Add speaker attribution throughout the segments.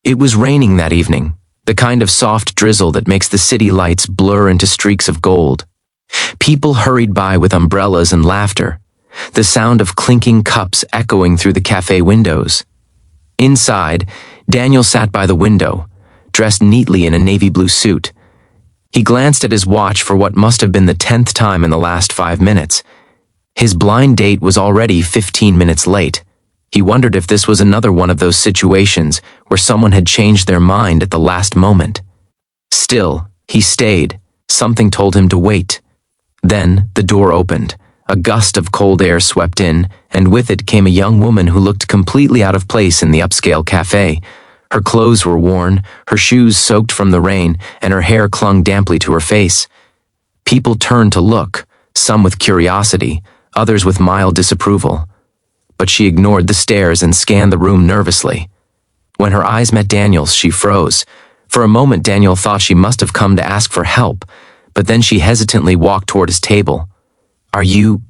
Speaker 1: It was raining that evening, the kind of soft drizzle that makes the city lights blur into streaks of gold. People hurried by with umbrellas and laughter, the sound of clinking cups echoing through the cafe windows. Inside, Daniel sat by the window, dressed neatly in a navy blue suit. He glanced at his watch for what must have been the 10th time in the last 5 minutes. His blind date was already 15 minutes late. He wondered if this was another one of those situations where someone had changed their mind at the last moment. Still, he stayed. Something told him to wait. Then, the door opened. A gust of cold air swept in, and with it came a young woman who looked completely out of place in the upscale cafe. Her clothes were worn, her shoes soaked from the rain, and her hair clung damply to her face. People turned to look, some with curiosity, others with mild disapproval. But she ignored the stares and scanned the room nervously. When her eyes met Daniel's, she froze. For a moment, Daniel thought she must have come to ask for help, but then she hesitantly walked toward his table. "Are you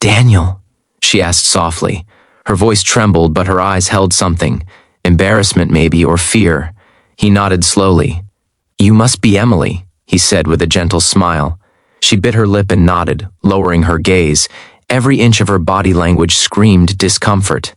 Speaker 1: Daniel?" she asked softly. Her voice trembled, but her eyes held something. Embarrassment, maybe, or fear. He nodded slowly. "You must be Emily," he said with a gentle smile. She bit her lip and nodded, lowering her gaze. Every inch of her body language screamed discomfort.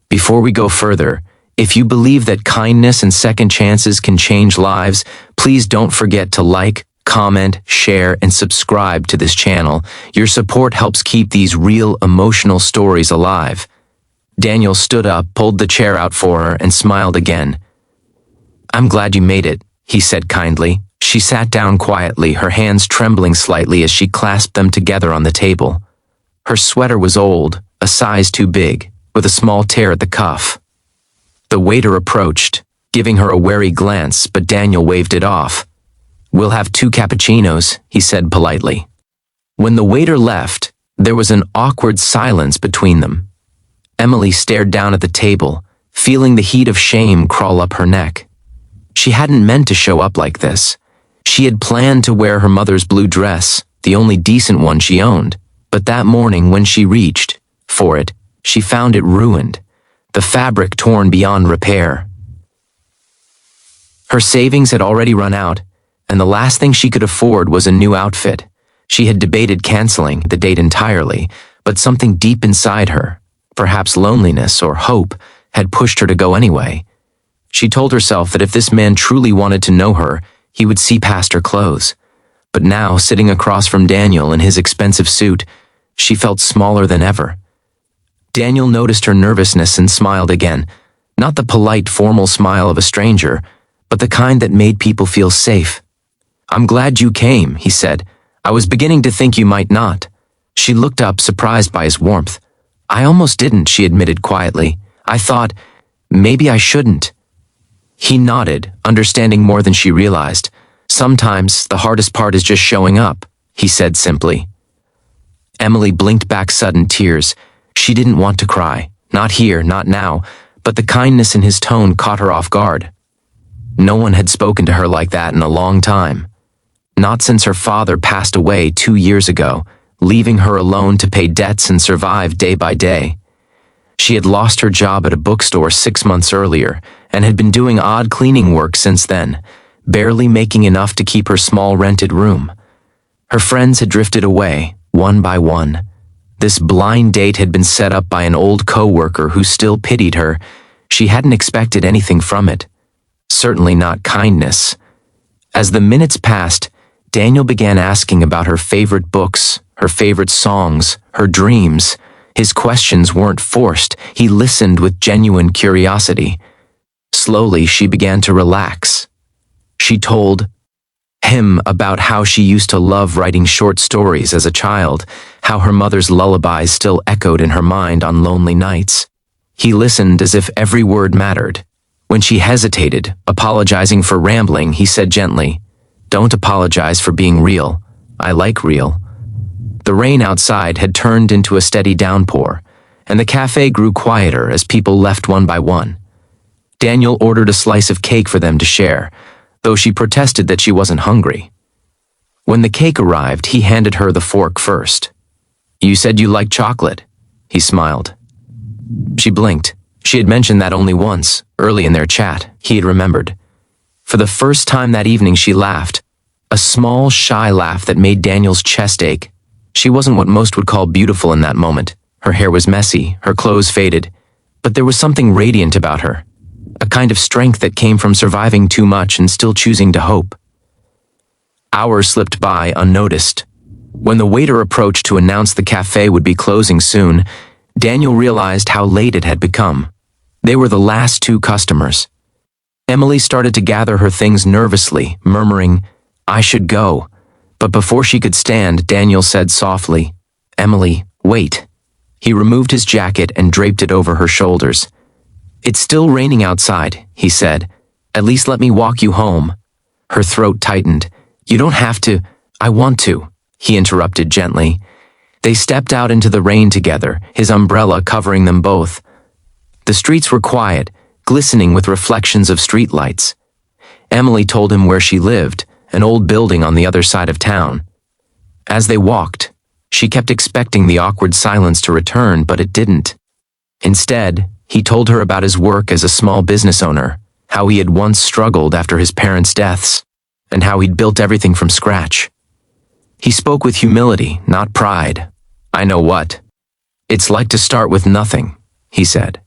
Speaker 1: "Before we go further, if you believe that kindness and second chances can change lives, please don't forget to like, comment, share, and subscribe to this channel. Your support helps keep these real emotional stories alive." Daniel stood up, pulled the chair out for her, and smiled again. "I'm glad you made it," he said kindly. She sat down quietly, her hands trembling slightly as she clasped them together on the table. Her sweater was old, a size too big, with a small tear at the cuff. The waiter approached, giving her a wary glance, but Daniel waved it off. "We'll have 2 cappuccinos," he said politely. When the waiter left, there was an awkward silence between them. Emily stared down at the table, feeling the heat of shame crawl up her neck. She hadn't meant to show up like this. She had planned to wear her mother's blue dress, the only decent one she owned. But that morning, when she reached for it, she found it ruined, the fabric torn beyond repair. Her savings had already run out, and the last thing she could afford was a new outfit. She had debated canceling the date entirely, but something deep inside her, perhaps loneliness or hope, had pushed her to go anyway. She told herself that if this man truly wanted to know her, he would see past her clothes. But now, sitting across from Daniel in his expensive suit, she felt smaller than ever. Daniel noticed her nervousness and smiled again, not the polite, formal smile of a stranger, but the kind that made people feel safe. "I'm glad you came," he said. "I was beginning to think you might not." She looked up, surprised by his warmth. "I almost didn't," she admitted quietly. "I thought, maybe I shouldn't." He nodded, understanding more than she realized. "Sometimes the hardest part is just showing up," he said simply. Emily blinked back sudden tears. She didn't want to cry, not here, not now, but the kindness in his tone caught her off guard. No one had spoken to her like that in a long time. Not since her father passed away 2 years ago, leaving her alone to pay debts and survive day by day. She had lost her job at a bookstore 6 months earlier and had been doing odd cleaning work since then, barely making enough to keep her small rented room. Her friends had drifted away, one by one. This blind date had been set up by an old co-worker who still pitied her. She hadn't expected anything from it. Certainly not kindness. As the minutes passed, Daniel began asking about her favorite books, her favorite songs, her dreams. His questions weren't forced. He listened with genuine curiosity. Slowly, she began to relax. She told him about how she used to love writing short stories as a child, how her mother's lullabies still echoed in her mind on lonely nights. He listened as if every word mattered. When she hesitated, apologizing for rambling, he said gently, "Don't apologize for being real. I like real." The rain outside had turned into a steady downpour, and the cafe grew quieter as people left one by one. Daniel ordered a slice of cake for them to share, though she protested that she wasn't hungry. When the cake arrived, he handed her the fork first. "You said you liked chocolate," he smiled. She blinked. She had mentioned that only once, early in their chat, he had remembered. For the first time that evening she laughed, a small, shy laugh that made Daniel's chest ache. She wasn't what most would call beautiful in that moment. Her hair was messy, her clothes faded, but there was something radiant about her, a kind of strength that came from surviving too much and still choosing to hope. Hours slipped by unnoticed. When the waiter approached to announce the cafe would be closing soon, Daniel realized how late it had become. They were the last two customers. Emily started to gather her things nervously, murmuring, "I should go." But before she could stand, Daniel said softly, "Emily, wait." He removed his jacket and draped it over her shoulders. "It's still raining outside," he said. "At least let me walk you home." Her throat tightened. "You don't have to." "I want to," he interrupted gently. They stepped out into the rain together, his umbrella covering them both. The streets were quiet, glistening with reflections of streetlights. Emily told him where she lived, an old building on the other side of town. As they walked, she kept expecting the awkward silence to return, but it didn't. Instead, he told her about his work as a small business owner, how he had once struggled after his parents' deaths, and how he'd built everything from scratch. He spoke with humility, not pride. "I know what it's like to start with nothing," he said.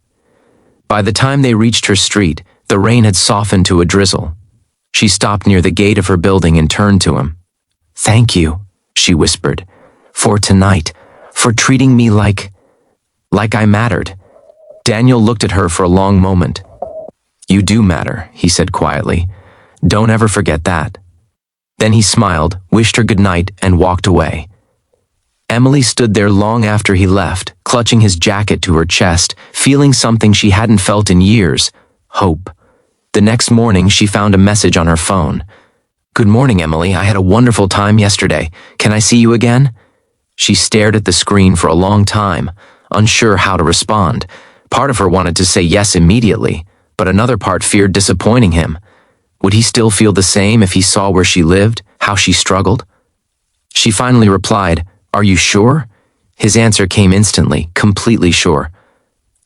Speaker 1: By the time they reached her street, the rain had softened to a drizzle. She stopped near the gate of her building and turned to him. "Thank you," she whispered, "for tonight, for treating me like I mattered." Daniel looked at her for a long moment. "You do matter," he said quietly. "Don't ever forget that." Then he smiled, wished her good night, and walked away. Emily stood there long after he left, clutching his jacket to her chest, feeling something she hadn't felt in years: hope. The next morning, she found a message on her phone. "Good morning, Emily. I had a wonderful time yesterday. Can I see you again?" She stared at the screen for a long time, unsure how to respond. Part of her wanted to say yes immediately, but another part feared disappointing him. Would he still feel the same if he saw where she lived, how she struggled? She finally replied, "Are you sure?" His answer came instantly, completely sure.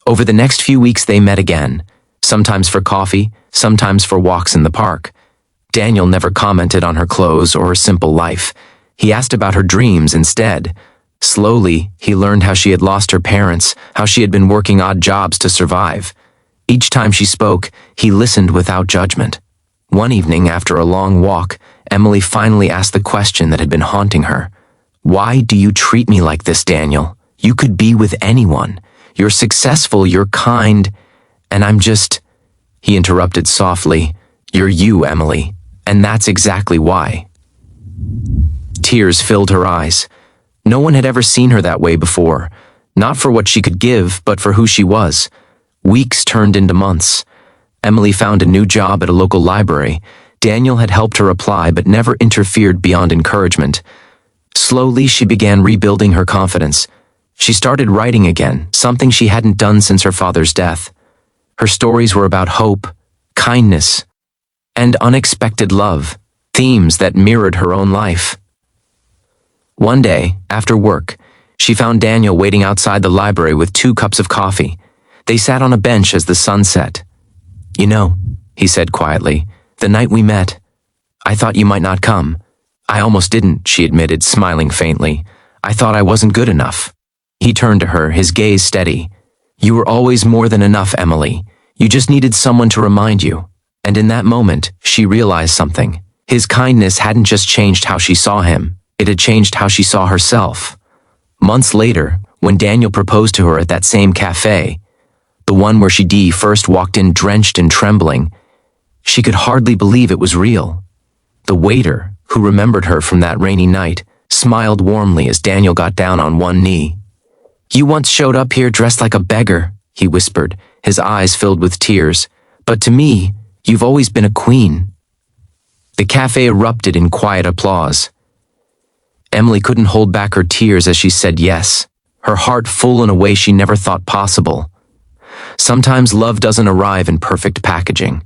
Speaker 1: Over the next few weeks they met again, sometimes for coffee, sometimes for walks in the park. Daniel never commented on her clothes or her simple life. He asked about her dreams instead. Slowly, he learned how she had lost her parents, how she had been working odd jobs to survive. Each time she spoke, he listened without judgment. One evening, after a long walk, Emily finally asked the question that had been haunting her. "Why do you treat me like this, Daniel? You could be with anyone. You're successful, you're kind, and I'm just—" He interrupted softly, "You're you, Emily, and that's exactly why." Tears filled her eyes. No one had ever seen her that way before, not for what she could give, but for who she was. Weeks turned into months. Emily found a new job at a local library. Daniel had helped her apply but never interfered beyond encouragement. Slowly, she began rebuilding her confidence. She started writing again, something she hadn't done since her father's death. Her stories were about hope, kindness, and unexpected love, themes that mirrored her own life. One day, after work, she found Daniel waiting outside the library with 2 cups of coffee. They sat on a bench as the sun set. "You know," he said quietly, "the night we met, I thought you might not come." "I almost didn't," she admitted, smiling faintly. "I thought I wasn't good enough." He turned to her, his gaze steady. "You were always more than enough, Emily. You just needed someone to remind you." And in that moment, she realized something. His kindness hadn't just changed how she saw him, it had changed how she saw herself. Months later, when Daniel proposed to her at that same cafe, the one where she first walked in drenched and trembling, she could hardly believe it was real. The waiter, who remembered her from that rainy night, smiled warmly as Daniel got down on one knee. "You once showed up here dressed like a beggar," he whispered, his eyes filled with tears. "But to me, you've always been a queen." The cafe erupted in quiet applause. Emily couldn't hold back her tears as she said yes, her heart full in a way she never thought possible. Sometimes love doesn't arrive in perfect packaging.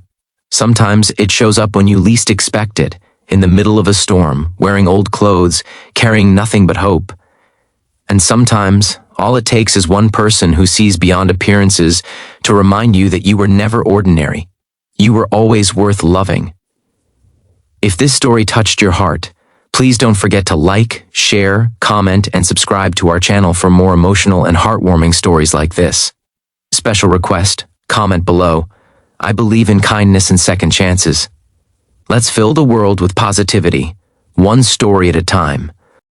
Speaker 1: Sometimes it shows up when you least expect it, in the middle of a storm, wearing old clothes, carrying nothing but hope. And sometimes, All it takes is one person who sees beyond appearances to remind you that you were never ordinary. You were always worth loving. If this story touched your heart, please don't forget to like, share, comment, and subscribe to our channel for more emotional and heartwarming stories like this. Special request, comment below. I believe in kindness and second chances. Let's fill the world with positivity, one story at a time.